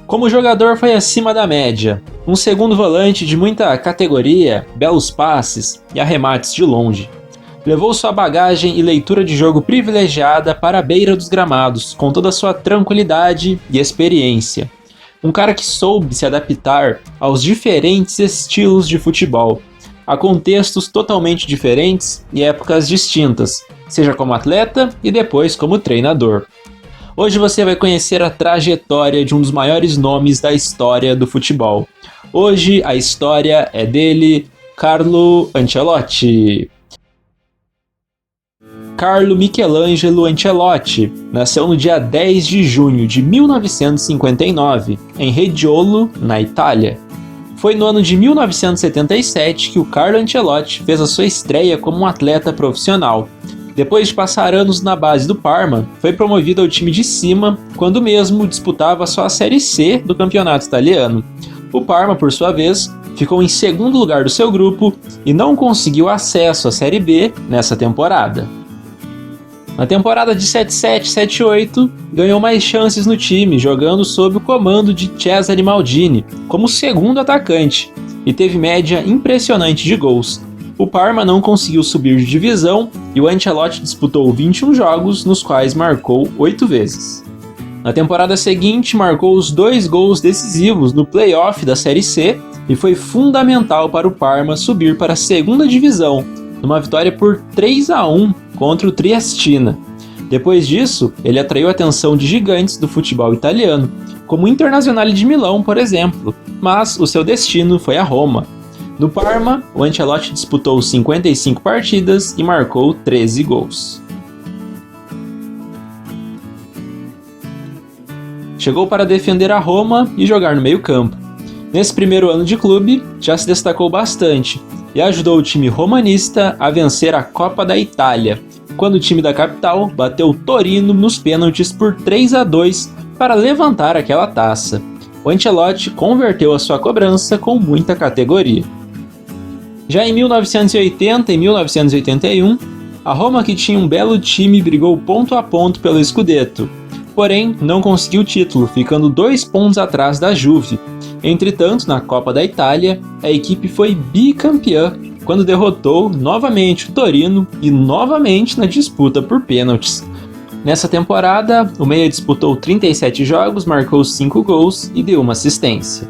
Como jogador foi acima da média, um segundo volante de muita categoria, belos passes e arremates de longe. Levou sua bagagem e leitura de jogo privilegiada para a beira dos gramados, com toda a sua tranquilidade e experiência. Um cara que soube se adaptar aos diferentes estilos de futebol, a contextos totalmente diferentes e épocas distintas, seja como atleta e depois como treinador. Hoje você vai conhecer a trajetória de um dos maiores nomes da história do futebol. Hoje a história é dele, Carlo Ancelotti. Carlo Michelangelo Ancelotti nasceu no dia 10 de junho de 1959, em Reggiolo, na Itália. Foi no ano de 1977 que o Carlo Ancelotti fez a sua estreia como um atleta profissional. Depois de passar anos na base do Parma, foi promovido ao time de cima, quando mesmo disputava só a Série C do campeonato italiano. O Parma, por sua vez, ficou em segundo lugar do seu grupo e não conseguiu acesso à Série B nessa temporada. Na temporada de 77-78, ganhou mais chances no time, jogando sob o comando de Cesare Maldini, como segundo atacante, e teve média impressionante de gols. O Parma não conseguiu subir de divisão e o Ancelotti disputou 21 jogos, nos quais marcou 8 vezes. Na temporada seguinte, marcou os 2 gols decisivos no play-off da Série C e foi fundamental para o Parma subir para a segunda divisão, numa vitória por 3-1 contra o Triestina. Depois disso, ele atraiu a atenção de gigantes do futebol italiano, como o Internazionale de Milão, por exemplo, mas o seu destino foi a Roma. No Parma, o Ancelotti disputou 55 partidas e marcou 13 gols. Chegou para defender a Roma e jogar no meio-campo. Nesse primeiro ano de clube, já se destacou bastante e ajudou o time romanista a vencer a Copa da Itália, quando o time da capital bateu o Torino nos pênaltis por 3-2 para levantar aquela taça. O Ancelotti converteu a sua cobrança com muita categoria. Já em 1980 e 1981, a Roma, que tinha um belo time, brigou ponto a ponto pelo Scudetto, porém não conseguiu o título, ficando 2 pontos atrás da Juve. Entretanto, na Copa da Itália, a equipe foi bicampeã, quando derrotou novamente o Torino e novamente na disputa por pênaltis. Nessa temporada, o meia disputou 37 jogos, marcou 5 gols e deu uma assistência.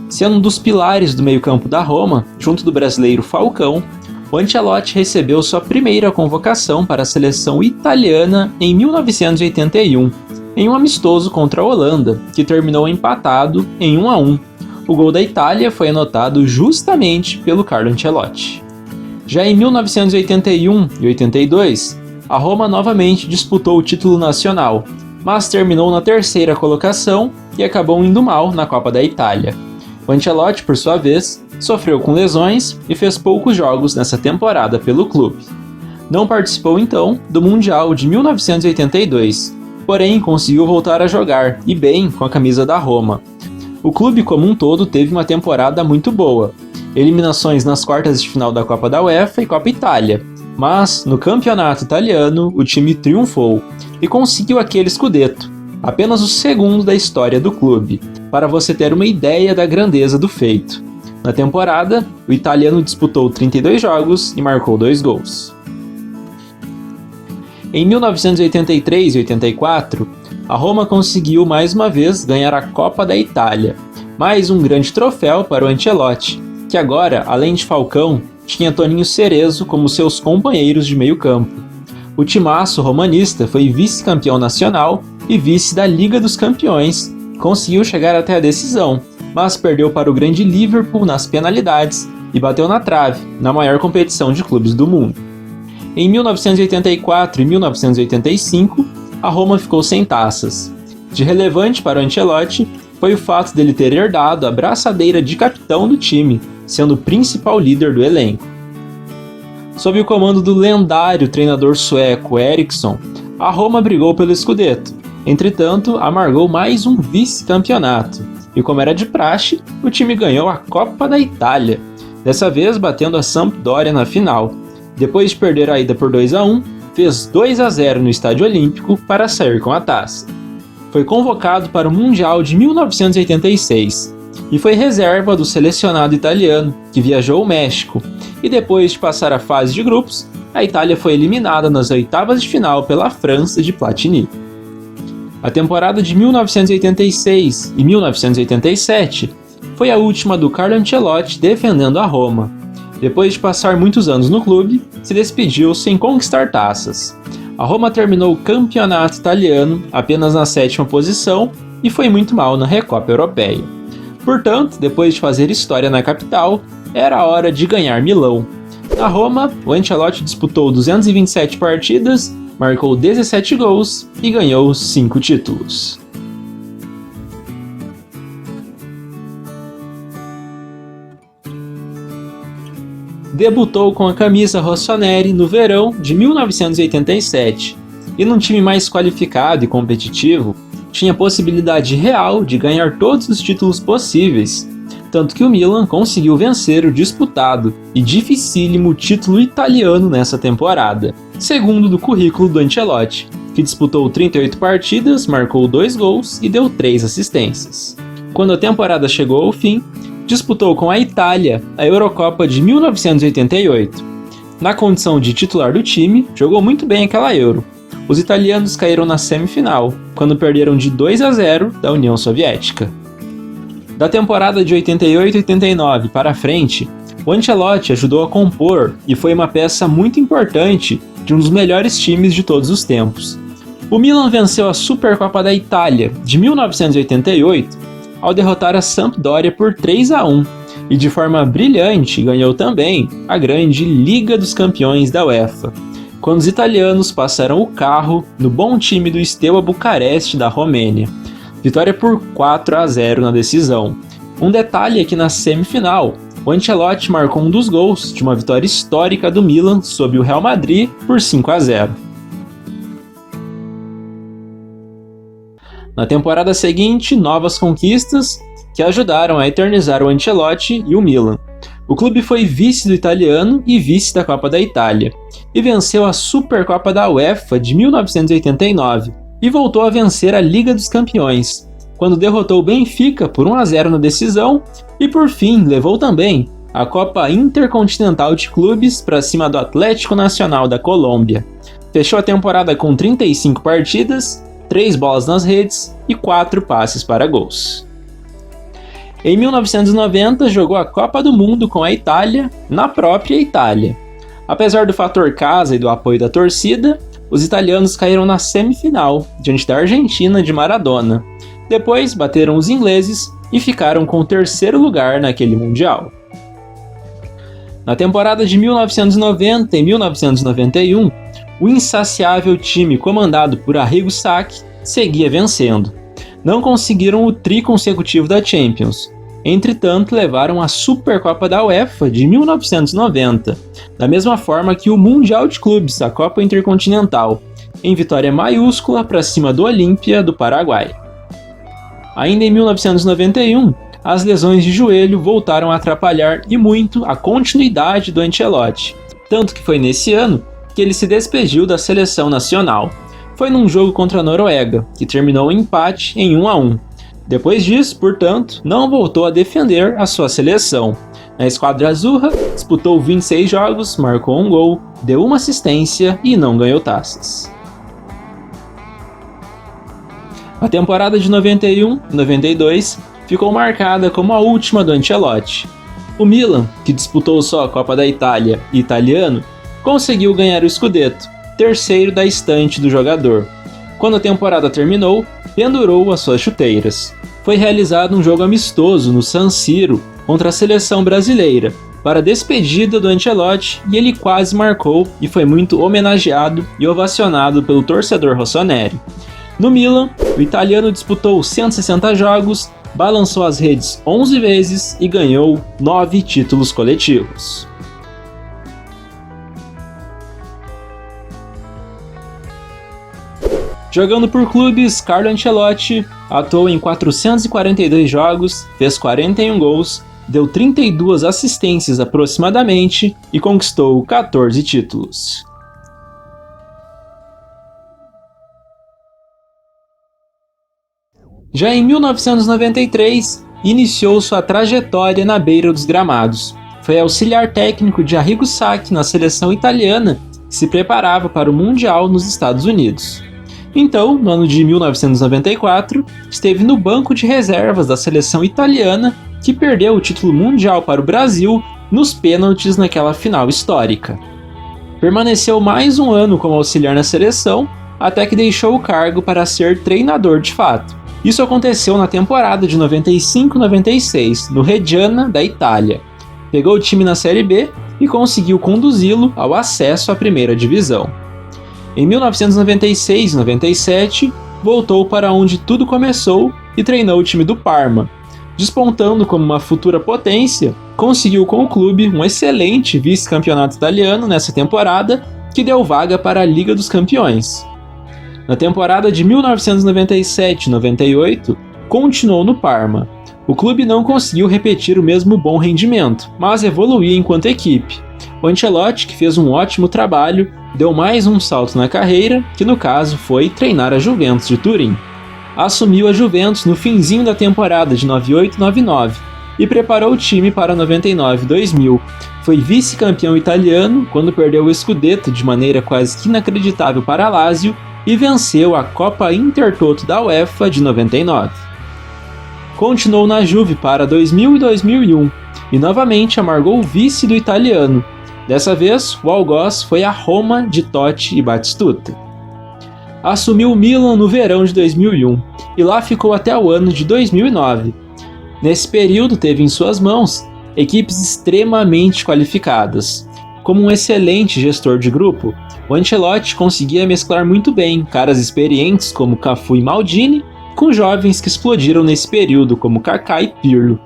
Sendo um dos pilares do meio-campo da Roma, junto do brasileiro Falcão, o Ancelotti recebeu sua primeira convocação para a seleção italiana em 1981, em um amistoso contra a Holanda, que terminou empatado em 1-1. O gol da Itália foi anotado justamente pelo Carlo Ancelotti. Já em 1981 e 82, a Roma novamente disputou o título nacional, mas terminou na terceira colocação e acabou indo mal na Copa da Itália. O Ancelotti, por sua vez, sofreu com lesões e fez poucos jogos nessa temporada pelo clube. Não participou então do Mundial de 1982, porém conseguiu voltar a jogar, e bem, com a camisa da Roma. O clube como um todo teve uma temporada muito boa, eliminações nas quartas de final da Copa da UEFA e Copa Itália, mas no campeonato italiano o time triunfou e conseguiu aquele Scudetto, apenas o segundo da história do clube, para você ter uma ideia da grandeza do feito. Na temporada, o italiano disputou 32 jogos e marcou 2 gols. Em 1983 e 84, a Roma conseguiu mais uma vez ganhar a Copa da Itália, mais um grande troféu para o Ancelotti, que agora, além de Falcão, tinha Toninho Cerezo como seus companheiros de meio campo. O timaço romanista foi vice-campeão nacional e vice da Liga dos Campeões, conseguiu chegar até a decisão, mas perdeu para o grande Liverpool nas penalidades e bateu na trave, na maior competição de clubes do mundo. Em 1984 e 1985, a Roma ficou sem taças. De relevante para o Ancelotti foi o fato dele ter herdado a braçadeira de capitão do time, sendo o principal líder do elenco. Sob o comando do lendário treinador sueco Eriksson, a Roma brigou pelo Scudetto. Entretanto, amargou mais um vice-campeonato, e como era de praxe, o time ganhou a Copa da Itália, dessa vez batendo a Sampdoria na final. Depois de perder a ida por 2-1, fez 2-0 no Estádio Olímpico para sair com a taça. foi convocado para o Mundial de 1986 e foi reserva do selecionado italiano, que viajou ao México, e depois de passar a fase de grupos, a Itália foi eliminada nas oitavas de final pela França de Platini. A temporada de 1986 e 1987 foi a última do Carlo Ancelotti defendendo a Roma. Depois de passar muitos anos no clube, se despediu sem conquistar taças. A Roma terminou o campeonato italiano apenas na 7ª posição e foi muito mal na Recopa Europeia. Portanto, depois de fazer história na capital, era a hora de ganhar Milão. Na Roma, o Ancelotti disputou 227 partidas, marcou 17 gols e ganhou 5 títulos. Debutou com a camisa rossoneri no verão de 1987 e num time mais qualificado e competitivo, tinha possibilidade real de ganhar todos os títulos possíveis, tanto que o Milan conseguiu vencer o disputado e dificílimo título italiano nessa temporada, segundo do currículo do Ancelotti, que disputou 38 partidas, marcou 2 gols e deu 3 assistências. Quando a temporada chegou ao fim, disputou com a Itália a Eurocopa de 1988. Na condição de titular do time, jogou muito bem aquela Euro. Os italianos caíram na semifinal, quando perderam de 2-0 da União Soviética. Da temporada de 88-89 para frente, o Ancelotti ajudou a compor e foi uma peça muito importante de um dos melhores times de todos os tempos. O Milan venceu a Supercopa da Itália de 1988 ao derrotar a Sampdoria por 3-1 e de forma brilhante ganhou também a grande Liga dos Campeões da UEFA, quando os italianos passaram o carro no bom time do Steaua Bucareste da Romênia. Vitória por 4-0 na decisão. Um detalhe é que na semifinal, o Ancelotti marcou um dos gols de uma vitória histórica do Milan sobre o Real Madrid por 5-0. Na temporada seguinte, novas conquistas que ajudaram a eternizar o Ancelotti e o Milan. O clube foi vice do italiano e vice da Copa da Itália, e venceu a Supercopa da UEFA de 1989, e voltou a vencer a Liga dos Campeões, quando derrotou o Benfica por 1-0 na decisão, e por fim levou também a Copa Intercontinental de Clubes para cima do Atlético Nacional da Colômbia. Fechou a temporada com 35 partidas, 3 bolas nas redes e 4 passes para gols. Em 1990, jogou a Copa do Mundo com a Itália, na própria Itália. Apesar do fator casa e do apoio da torcida, os italianos caíram na semifinal, diante da Argentina de Maradona. Depois, bateram os ingleses e ficaram com o 3º lugar naquele Mundial. Na temporada de 1990 e 1991, o insaciável time comandado por Arrigo Sacchi seguia vencendo. Não conseguiram o tri consecutivo da Champions. Entretanto, levaram a Supercopa da UEFA de 1990, da mesma forma que o Mundial de Clubes, a Copa Intercontinental, em vitória maiúscula para cima do Olímpia do Paraguai. Ainda em 1991, as lesões de joelho voltaram a atrapalhar e muito a continuidade do Ancelotti, tanto que foi nesse ano que ele se despediu da seleção nacional. Foi num jogo contra a Noruega, que terminou em empate em 1-1. Depois disso, portanto, não voltou a defender a sua seleção. Na esquadra azurra, disputou 26 jogos, marcou 1 gol, deu 1 assistência e não ganhou taças. A temporada de 91 e 92 ficou marcada como a última do Ancelotti. O Milan, que disputou só a Copa da Itália e italiano, conseguiu ganhar o Scudetto, 3º da estante do jogador. Quando a temporada terminou, pendurou as suas chuteiras. Foi realizado um jogo amistoso no San Siro contra a seleção brasileira, para a despedida do Ancelotti, e ele quase marcou e foi muito homenageado e ovacionado pelo torcedor rossoneri. No Milan, o italiano disputou 160 jogos, balançou as redes 11 vezes e ganhou 9 títulos coletivos. Jogando por clubes, Carlo Ancelotti atuou em 442 jogos, fez 41 gols, deu 32 assistências aproximadamente e conquistou 14 títulos. Já em 1993, iniciou sua trajetória na beira dos gramados. Foi auxiliar técnico de Arrigo Sacchi na seleção italiana, que se preparava para o Mundial nos Estados Unidos. Então, no ano de 1994, esteve no banco de reservas da seleção italiana, que perdeu o título mundial para o Brasil nos pênaltis naquela final histórica. Permaneceu mais um ano como auxiliar na seleção, até que deixou o cargo para ser treinador de fato. Isso aconteceu na temporada de 95-96, no Reggiana, da Itália. Pegou o time na Série B e conseguiu conduzi-lo ao acesso à primeira divisão. Em 1996 e 97, voltou para onde tudo começou e treinou o time do Parma. Despontando como uma futura potência, conseguiu com o clube um excelente vice-campeonato italiano nessa temporada, que deu vaga para a Liga dos Campeões. Na temporada de 1997-98, continuou no Parma. O clube não conseguiu repetir o mesmo bom rendimento, mas evoluía enquanto equipe. O Ancelotti, que fez um ótimo trabalho, deu mais um salto na carreira, que no caso foi treinar a Juventus de Turim. Assumiu a Juventus no finzinho da temporada de 98-99 e preparou o time para 99-2000. Foi vice-campeão italiano quando perdeu o Scudetto de maneira quase que inacreditável para a Lazio e venceu a Copa Intertoto da UEFA de 99. Continuou na Juve para 2000 e 2001 e novamente amargou o vice do italiano. Dessa vez, o algoz foi a Roma de Totti e Batistuta. Assumiu o Milan no verão de 2001 e lá ficou até o ano de 2009. Nesse período teve em suas mãos equipes extremamente qualificadas. Como um excelente gestor de grupo, o Ancelotti conseguia mesclar muito bem caras experientes como Cafu e Maldini com jovens que explodiram nesse período como Kaká e Pirlo.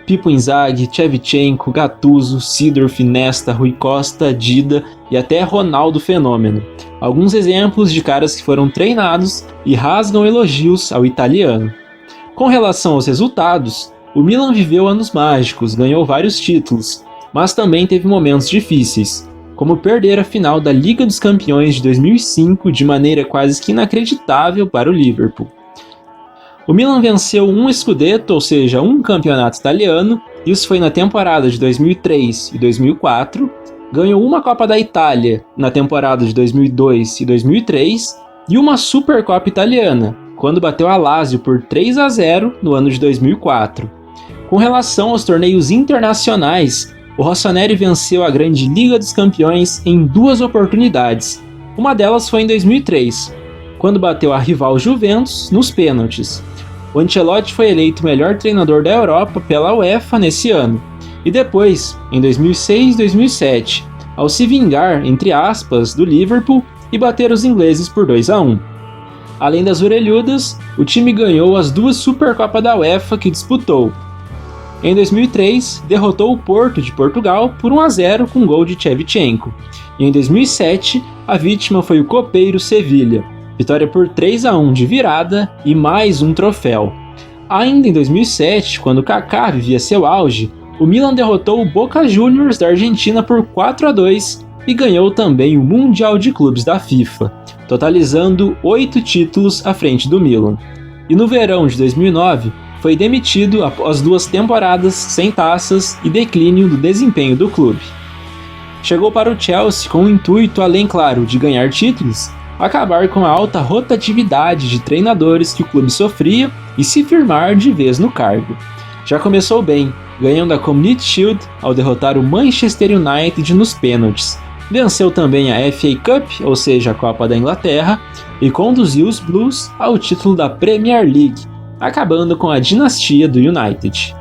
Pippo Inzaghi, Shevchenko, Gattuso, Seedorf, Nesta, Rui Costa, Dida e até Ronaldo Fenômeno. Alguns exemplos de caras que foram treinados e rasgam elogios ao italiano. Com relação aos resultados, o Milan viveu anos mágicos, ganhou vários títulos, mas também teve momentos difíceis, como perder a final da Liga dos Campeões de 2005 de maneira quase que inacreditável para o Liverpool. O Milan venceu um Scudetto, ou seja, um campeonato italiano, isso foi na temporada de 2003 e 2004, ganhou uma Copa da Itália na temporada de 2002 e 2003 e uma Supercopa italiana, quando bateu a Lazio por 3-0 no ano de 2004. Com relação aos torneios internacionais, o Rossoneri venceu a Grande Liga dos Campeões em 2 oportunidades. Uma delas foi em 2003, quando bateu a rival Juventus nos pênaltis. O Ancelotti foi eleito o melhor treinador da Europa pela UEFA nesse ano. E depois, em 2006 e 2007, ao se vingar, entre aspas, do Liverpool e bater os ingleses por 2-1. Além das orelhudas, o time ganhou as 2 Supercopas da UEFA que disputou. Em 2003, derrotou o Porto de Portugal por 1-0 com gol de Shevchenko. E em 2007, a vítima foi o copeiro Sevilha. Vitória por 3-1 de virada e mais um troféu. Ainda em 2007, quando Kaká vivia seu auge, o Milan derrotou o Boca Juniors da Argentina por 4-2 e ganhou também o Mundial de Clubes da FIFA, totalizando 8 títulos à frente do Milan. E no verão de 2009, foi demitido após 2 temporadas sem taças e declínio do desempenho do clube. Chegou para o Chelsea com o intuito, além claro, de ganhar títulos, acabar com a alta rotatividade de treinadores que o clube sofria e se firmar de vez no cargo. Já começou bem, ganhando a Community Shield ao derrotar o Manchester United nos pênaltis. Venceu também a FA Cup, ou seja, a Copa da Inglaterra, e conduziu os Blues ao título da Premier League, acabando com a dinastia do United.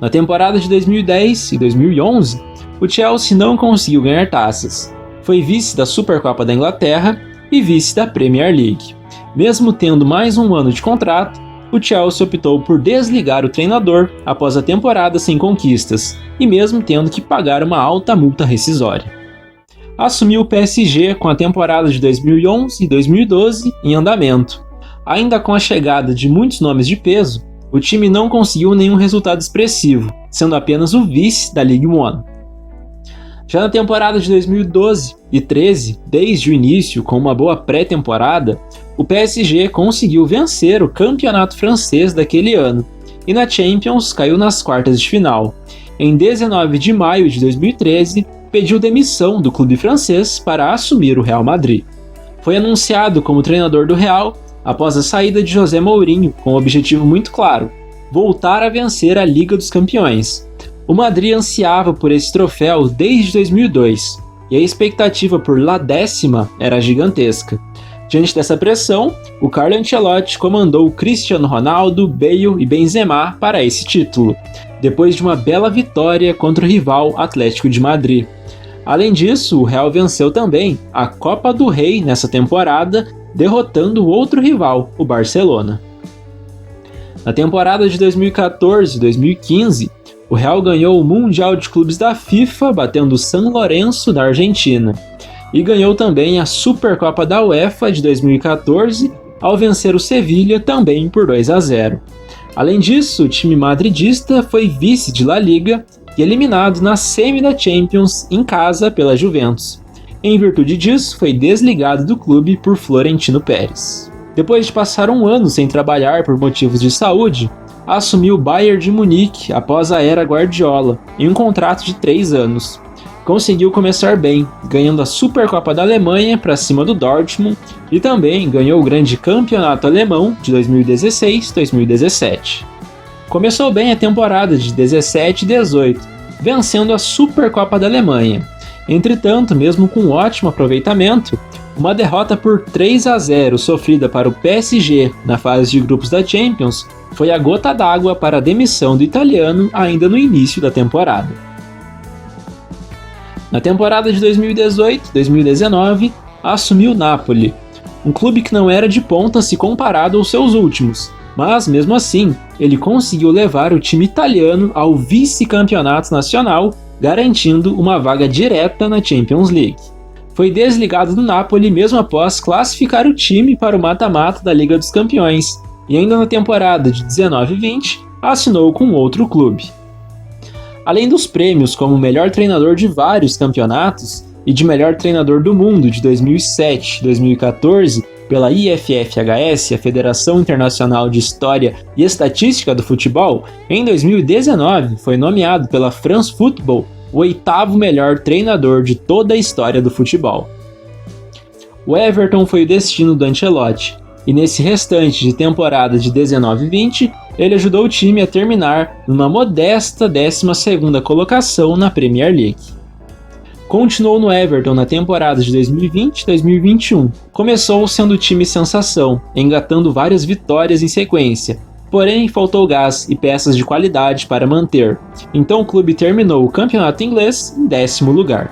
Na temporada de 2010 e 2011, o Chelsea não conseguiu ganhar taças. Foi vice da Supercopa da Inglaterra e vice da Premier League. Mesmo tendo mais um ano de contrato, o Chelsea optou por desligar o treinador após a temporada sem conquistas, e mesmo tendo que pagar uma alta multa rescisória. Assumiu o PSG com a temporada de 2011 e 2012 em andamento. Ainda com a chegada de muitos nomes de peso, o time não conseguiu nenhum resultado expressivo, sendo apenas o vice da Ligue 1. Já na temporada de 2012 e 13, desde o início, com uma boa pré-temporada, o PSG conseguiu vencer o campeonato francês daquele ano e na Champions caiu nas quartas de final. Em 19 de maio de 2013, pediu demissão do clube francês para assumir o Real Madrid. Foi anunciado como treinador do Real após a saída de José Mourinho com um objetivo muito claro: voltar a vencer a Liga dos Campeões. O Madrid ansiava por esse troféu desde 2002 e a expectativa por La Décima era gigantesca. Diante dessa pressão, o Carlo Ancelotti comandou Cristiano Ronaldo, Bale e Benzema para esse título, depois de uma bela vitória contra o rival Atlético de Madrid. Além disso, o Real venceu também a Copa do Rei nessa temporada, derrotando o outro rival, o Barcelona. Na temporada de 2014-2015, o Real ganhou o Mundial de Clubes da FIFA, batendo o San Lorenzo da Argentina. E ganhou também a Supercopa da UEFA de 2014, ao vencer o Sevilla também por 2-0. Além disso, o time madridista foi vice de La Liga e eliminado na semi da Champions em casa pela Juventus. Em virtude disso, foi desligado do clube por Florentino Pérez. Depois de passar um ano sem trabalhar por motivos de saúde, assumiu o Bayern de Munique após a era Guardiola, em um contrato de 3 anos. Conseguiu começar bem, ganhando a Supercopa da Alemanha para cima do Dortmund e também ganhou o grande campeonato alemão de 2016-2017. Começou bem a temporada de 17 e 18, vencendo a Supercopa da Alemanha. Entretanto, mesmo com ótimo aproveitamento, uma derrota por 3-0 sofrida para o PSG na fase de grupos da Champions foi a gota d'água para a demissão do italiano ainda no início da temporada. Na temporada de 2018-2019, assumiu o Napoli, um clube que não era de ponta se comparado aos seus últimos, mas mesmo assim, ele conseguiu levar o time italiano ao vice-campeonato nacional, garantindo uma vaga direta na Champions League. Foi desligado do Napoli mesmo após classificar o time para o mata-mata da Liga dos Campeões, e ainda na temporada de 19-20 assinou com outro clube. Além dos prêmios como melhor treinador de vários campeonatos e de melhor treinador do mundo de 2007-2014 pela IFFHS, a Federação Internacional de História e Estatística do Futebol, em 2019 foi nomeado pela France Football o 8º melhor treinador de toda a história do futebol. O Everton foi o destino do Ancelotti, e nesse restante de temporada de 19-20, ele ajudou o time a terminar numa modesta 12ª colocação na Premier League. Continuou no Everton na temporada de 2020-2021. Começou sendo o time sensação, engatando várias vitórias em sequência, porém faltou gás e peças de qualidade para manter, então o clube terminou o campeonato inglês em 10º lugar.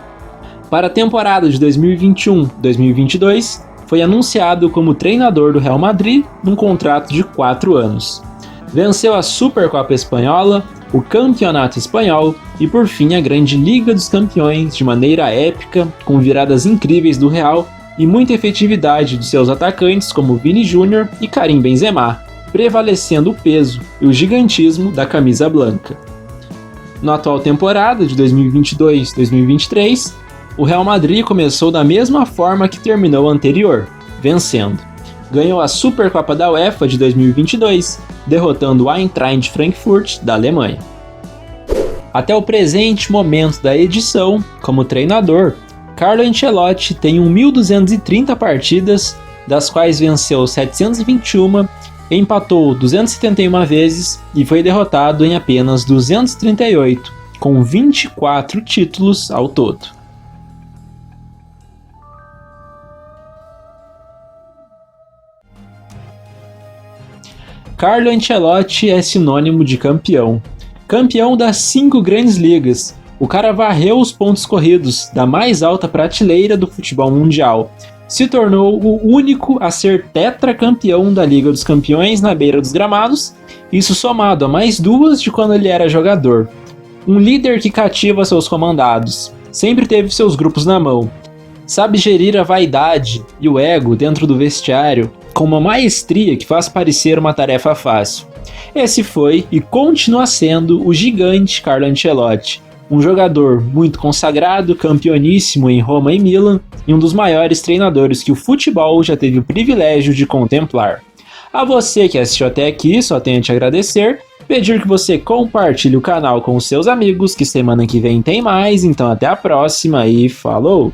Para a temporada de 2021-2022, foi anunciado como treinador do Real Madrid num contrato de 4 anos. Venceu a Supercopa Espanhola, o Campeonato Espanhol e por fim a Grande Liga dos Campeões de maneira épica, com viradas incríveis do Real e muita efetividade de seus atacantes como Vini Júnior e Karim Benzema, prevalecendo o peso e o gigantismo da camisa branca. Na atual temporada de 2022-2023, o Real Madrid começou da mesma forma que terminou a anterior, vencendo. Ganhou a Supercopa da UEFA de 2022, derrotando o Eintracht Frankfurt da Alemanha. Até o presente momento da edição, como treinador, Carlo Ancelotti tem 1.230 partidas, das quais venceu 721, empatou 271 vezes e foi derrotado em apenas 238, com 24 títulos ao todo. Carlo Ancelotti é sinônimo de campeão. Campeão das 5 grandes ligas, o cara varreu os pontos corridos da mais alta prateleira do futebol mundial. Se tornou o único a ser tetracampeão da Liga dos Campeões na beira dos gramados, isso somado a mais 2 de quando ele era jogador. Um líder que cativa seus comandados, sempre teve seus grupos na mão. Sabe gerir a vaidade e o ego dentro do vestiário com uma maestria que faz parecer uma tarefa fácil. Esse foi e continua sendo o gigante Carlo Ancelotti, Um jogador muito consagrado, campeoníssimo em Roma e Milan, e um dos maiores treinadores que o futebol já teve o privilégio de contemplar. A você que assistiu até aqui, só tenho a te agradecer, pedir que você compartilhe o canal com os seus amigos, que semana que vem tem mais, então até a próxima e falou!